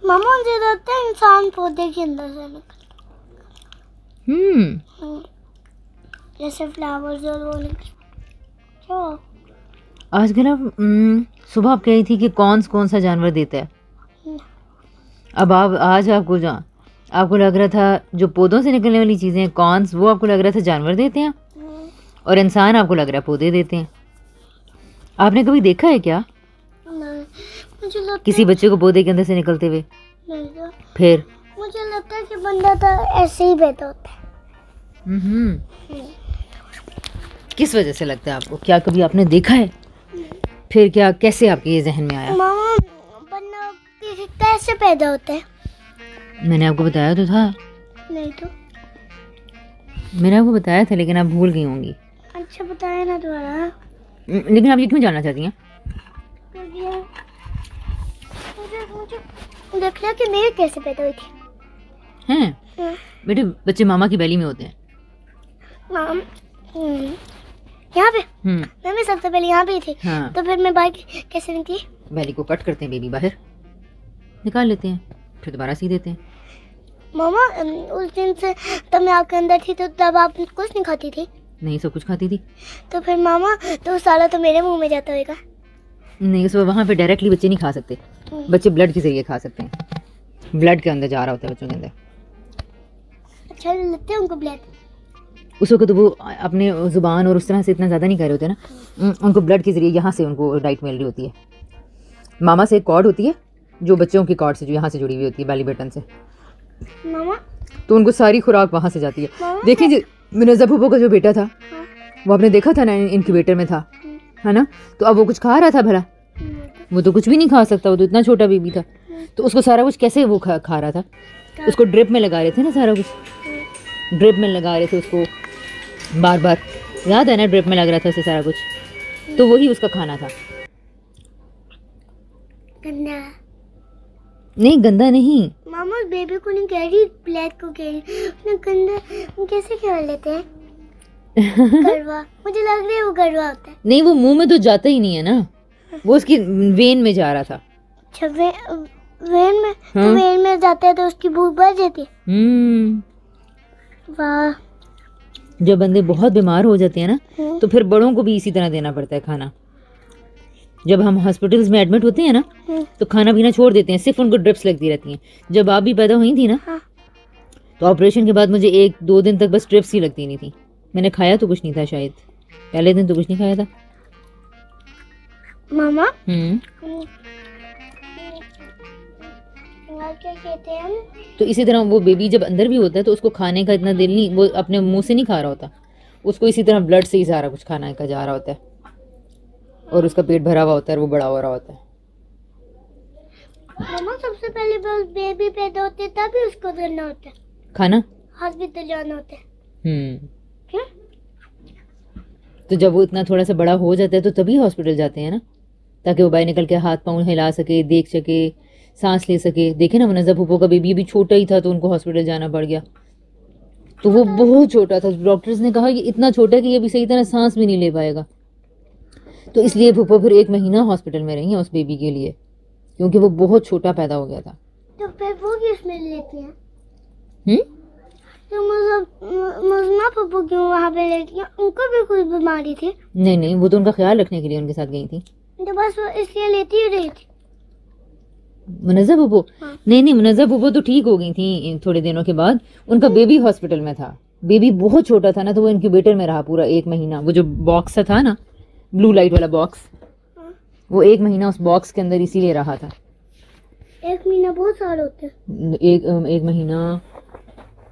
मामा मुझे लगता है इंसान पौधे के अंदर से निकल जैसे फ्लावर्स और वो निकल। क्या आजकल आप सुबह आप कह रही थी कि कौन सा जानवर देता है। अब आप आज आपको लग रहा था जो पौधों से निकलने वाली चीज़ें हैं कॉर्न्स, वो आपको लग रहा था जानवर देते हैं, और इंसान आपको लग रहा है पौधे देते हैं। आपने कभी देखा है क्या नहीं, मुझे लगता किसी बच्चे को पौधे के अंदर से निकलते हुए? नहीं तो फिर मुझे लगता है कि बंदा तो ऐसे ही पैदा होता है। किस वजह से लगता है आपको? क्या कभी आपने देखा है? फिर क्या, कैसे आपके ये जहन में आया? मामा बंदा कैसे पैदा होता है? मैंने आपको बताया तो था। नहीं तो मैंने आपको बताया था, लेकिन आप भूल गई होंगी। अच्छा बताया ना दोबारा। लेकिन आप ये क्यों जानना चाहती हैं? मुझे देख लिया कि मेरे कैसे पैदा हुई थी। हैं बेटे, बच्चे मामा की बेली में होते हैं। माम यहाँ पे मैं भी सबसे पहले यहाँ पे थी। हाँ। तो फिर मैं बाहर कैसे निकली? बेली को कट करते हैं, बेबी बाहर निकाल लेते हैं, फिर दोबारा सी देते हैं। मामा उस दिन से तब मैं आपके अंदर थी, तो तब आप कुछ नहीं खाती थी? नहीं, सब कुछ खाती थी। तो फिर मामा तो सारा तो मेरे मुंह में जाता होगा। नहीं, उस वहाँ पे डायरेक्टली बच्चे नहीं खा सकते। बच्चे ब्लड के जरिए खा सकते हैं, ब्लड के अंदर जा रहा होता है बच्चों के अंदर। अच्छा लगते हैं उनको ब्लड? उस वक्त तो वो अपने जुबान और उस तरह से इतना ज़्यादा नहीं कर रहे होते ना, उनको ब्लड के जरिए यहाँ से उनको डाइट मिल रही होती है। मामा से एक कॉर्ड होती है जो बच्चों की कॉर्ड से जो यहाँ से जुड़ी हुई होती है, बेली बटन से। मामा तो उनको सारी खुराक वहाँ से जाती है। देखिए मुनज़्ज़ा फूफो का जो बेटा था, वो आपने देखा था ना, इनक्यूबेटर में था, है ना? तो अब वो कुछ खा रहा था भला? वो तो कुछ भी नहीं खा सकता, वो तो इतना छोटा बेबी था। तो उसको सारा कुछ कैसे वो खा रहा था? उसको ड्रिप में लगा रहे थे ना, सारा कुछ ड्रिप में लगा रहे थे उसको बार बार, याद है ना? ड्रिप में लग रहा था उसे सारा कुछ, तो वही उसका खाना था। गंदा नहीं, गंदा नहीं। मामा बेबी को नहीं कह रही, ब्लैक को कह रही। उसने गंदा कैसे कह लेते हैं? गरवा, मुझे लग रहा है वो गरवा होता है। नहीं, वो मुंह में तो जाता ही नहीं है ना, वो उसकी वेन में जा रहा था। अच्छा वेन में? हाँ? तो वेन में जाता है तो उसकी भूख बढ़ जाती है। वाह। जब बंदे बहुत बीमार हो जाते हैं ना, तो फिर बड़ों को भी इसी तरह देना पड़ता है खाना। जब हम हॉस्पिटल्स में एडमिट होते हैं ना, तो खाना पीना छोड़ देते हैं, सिर्फ उनको ड्रिप्स लगती रहती हैं। जब आप भी पैदा हुई थी ना, तो ऑपरेशन के बाद मुझे 1-2 दिन तक बस ड्रिप्स ही लगती नहीं थी। मैंने खाया तो कुछ नहीं था, शायद पहले दिन तो कुछ नहीं खाया था। मामा क्या कहते हैं हम? तो इसी तरह वो बेबी जब अंदर भी होता है तो उसको खाने का इतना दिल नहीं, वो अपने मुंह से नहीं खा रहा होता, उसको इसी तरह ब्लड से ही सारा कुछ खाना का जा रहा होता है, और उसका पेट भरा हुआ होता है, वो बड़ा हो रहा होता है। मामा सबसे पहले बस बेबी पैदा होते है तभी उसको करना होता है खाना, हॉस्पिटल जाना होता है। क्यों? तो जब वो इतना थोड़ा सा बड़ा हो जाता है तो तभी हॉस्पिटल जाते हैं ना, ताकि वो बाहर निकल के हाथ पाँव हिला सके, देख सके, सांस ले सके। देखे ना, मुनज़्ज़ा फूफो का बेबी अभी छोटा ही था तो उनको हॉस्पिटल जाना पड़ गया। तो वो बहुत छोटा था, डॉक्टर्स ने कहा कि इतना छोटा है कि ये भी सही तरह सांस भी नहीं ले पाएगा। तो इसलिए फूफो फिर 1 महीना हॉस्पिटल में रही हैं उस बेबी के लिए, क्योंकि वो बहुत छोटा पैदा हो गया था। तो फिर वो किस में लेती हैं? तो मुझे फूफो क्यों वहाँ पे लेती हैं? उनको भी कोई बीमारी थी? नहीं, वो तो उनका ख्याल रखने के लिए उनके साथ गई थी। तो बस वो इसलिए लेती ही रही थी। मुनज़्ज़ा फूफो? हाँ। नहीं, मुनज़्ज़ा फूफो तो ठीक हो गई थी थोड़े दिनों के बाद। उनका बेबी हॉस्पिटल में था, बेबी बहुत छोटा था ना, तो वो इनक्यूबेटर में रहा पूरा 1 महीना। वो जो बॉक्स था ना, ब्लू लाइट वाला बॉक्स, वो 1 महीना उस बॉक्स के अंदर इसीलिए रहा था। 1 महीना बहुत साल होते हैं। एक महीना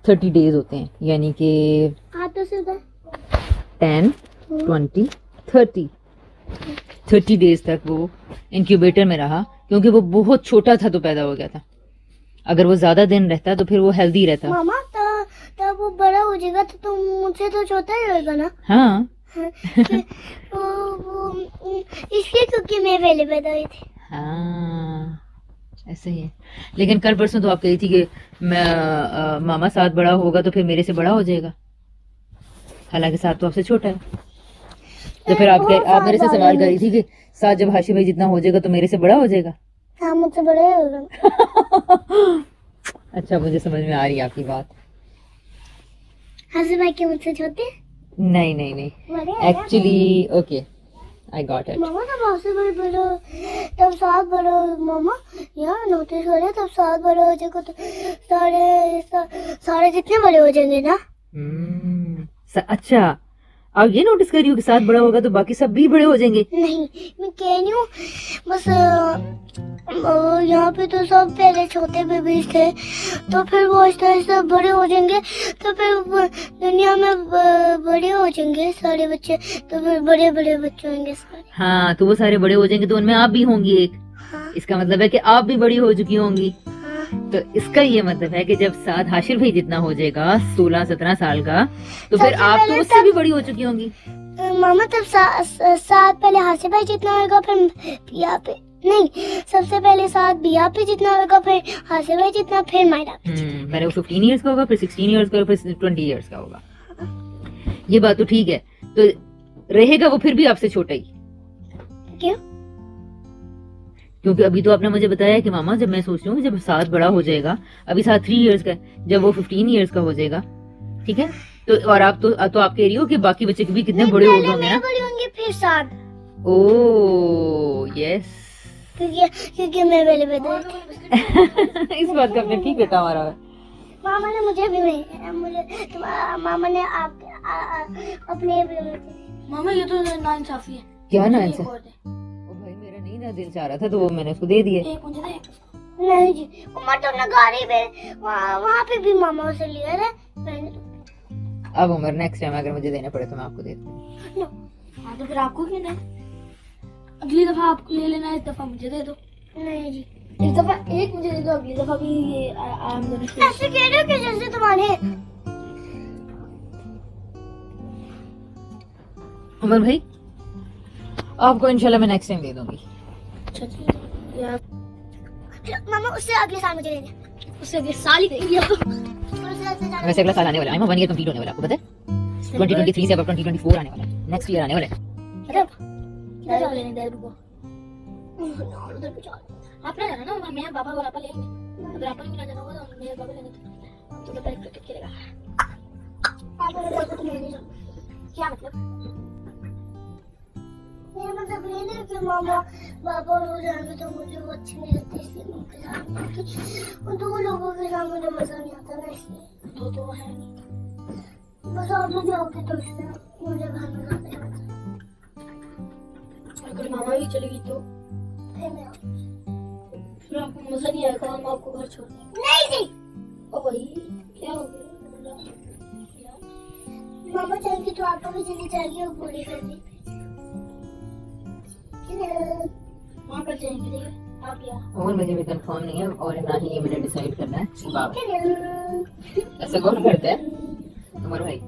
30 डेज होते हैं, यानी कि 10, 20, 30 डेज तक वो इंक्यूबेटर में रहा, क्योंकि वो बहुत छोटा था तो पैदा हो गया था। अगर वो ज्यादा दिन रहता तो फिर वो हेल्दी रहता। मामा तब वो बड़ा हो जाएगा तो मुझसे तो छोटा ही रहेगा ना? हाँ। इसलिए क्योंकि मैं पहले पैदा हुई थी। हाँ, ऐसे ही है। लेकिन कल परसों तो आप कही थी कि मामा साथ बड़ा होगा तो फिर मेरे से बड़ा हो जाएगा, हालांकि साथ तो आपसे छोटा है। तो फिर आप मेरे से सवाल कर रही थी कि साथ जब हाशिम भाई जितना हो जाएगा तो मेरे से बड़ा हो जाएगा। हाँ मुझसे बड़े हो गए। अच्छा, मुझे समझ में आ रही है आपकी बात। हंसी भाई के मुझसे छोटे नहीं नहीं नहीं, बड़े हैं क्या? Actually okay, I got it. मामा तब आपसे बड़े बड़े हो, तब साथ बड़े हो मामा, यहाँ नोटिस करे तब साथ बड़े हो जाएगा तो सारे जितने बड़े हो जाएंगे ना। अच्छा, आप ये नोटिस कर रही हो कि साथ बड़ा होगा तो बाकी सब भी बड़े हो जाएंगे? नहीं, मैं कह रही हूँ बस यहाँ पे तो सब पहले छोटे बेबीज थे, तो फिर वो आहिस्ता आहिस्ता बड़े हो जाएंगे, तो फिर दुनिया में बड़े हो जाएंगे सारे बच्चे, तो फिर बड़े बड़े बच्चे होंगे सारे। हाँ, तो वो सारे बड़े हो जाएंगे तो उनमें आप भी होंगी एक। हाँ इसका मतलब है कि आप भी बड़ी हो चुकी होंगी। हाँ। तो इसका ये मतलब है कि जब साथ हाशिर भाई जितना हो जाएगा 16-17 साल का, तो फिर सबसे आप तो पहले उससे भी बड़ी हो चुकी होंगी। मामा तब साथ पहले हासिफ भाई जितना होगा, फिर बिया पे नहीं, सबसे पहले साथ बिया पे जितना होगा, फिर हासिफ भाई जितना, फिर मायरा पे। पहले वो 15 इयर्स का होगा, फिर 16 इयर्स का, फिर 20 इयर्स का होगा। ये बात तो ठीक है, तो रहेगा वो फिर भी आपसे छोटा ही। क्यों? क्योंकि अभी तो आपने मुझे बताया कि मामा जब मैं सोच रही हूँ जब साथ बड़ा हो जाएगा, अभी साथ 3 इयर्स का है, जब वो 15 इयर्स का हो जाएगा, ठीक है, तो और आप तो आप कह रही हो कि बाकी बच्चे भी कितने बड़े हो गए होंगे ना। बड़ी होंगी फिर साथ। ओह यस, क्योंकि मैं पहले बताई। इस बात का आपने ठीक रटा मारा है। मामा ने मुझे भी मुझे मामा ने अपने मामा ये तो नाइंसाफी है। क्या नाइंसाफी? ओ भाई, मेरा नहीं ना दिल चाह रहा था तो वो मैंने उसको दे दिए। नहीं जी, उमर तो नगारी पे वहाँ पे भी मामा से लिया है। अब उमर नेक्स्ट टाइम अगर मुझे देना पड़े तो मैं आपको दे दूंगी। हाँ तो फिर आपको क्यों नहीं? अगली दफा आप ले लेना, इस दफा मुझे दे दो। नहीं जी, इस दफा एक मुझे दे दो, अगली दफा भी ऐसे कह रहे हो कि जैसे तुम्हारे। उमर भाई, आपको इंशाल्लाह मैं नेक्स्ट टाइम दे दूंगी। अच्छा मामा, उससे अगले साल मुझे देना, उससे अगले साल ही देंगी अब तो। वैसे अगला साल आने वाला है, 1 ईयर कंप्लीट होने वाला है, आपको पता है? 2023 से अब 2024 आने वाला है, नेक्स्ट ईयर आने वाला है। आप ना जाना ना, मैं पापा और पापा लेंगे, अगर आप नहीं जाना होगा तो मेरे पापा लेंगे, तो बेटा क्रिकेट खेलेगा। क्या मतलब? मेरा मतलब ये नहीं कि मामा पापा रोज जाएंगे तो मुझे वो अच्छे नहीं लगते, इसलिए मैं उनके साथ नहीं जाती। उन दो लोगों के साथ मुझे मजा नहीं आता ना, इसलिए तो है नहीं। बस आप लोग जाओगे तो इसलिए मुझे घर में जाते हैं। अगर मामा भी चलेगी तो फिर आपको मजा नहीं आएगा, हम आपको घर छोड़ देंगे। नहीं जी, ओ भाई क्या हो गया? मामा चलेगी तो आपको भी चली जाएगी और पूरी करनी। वहाँ पर जाएंगे आप या? और मुझे भी कंफर्म नहीं है और ना ही ये मैंने डिसाइड करना है। ऐसा कौन करता है? उमर भाई।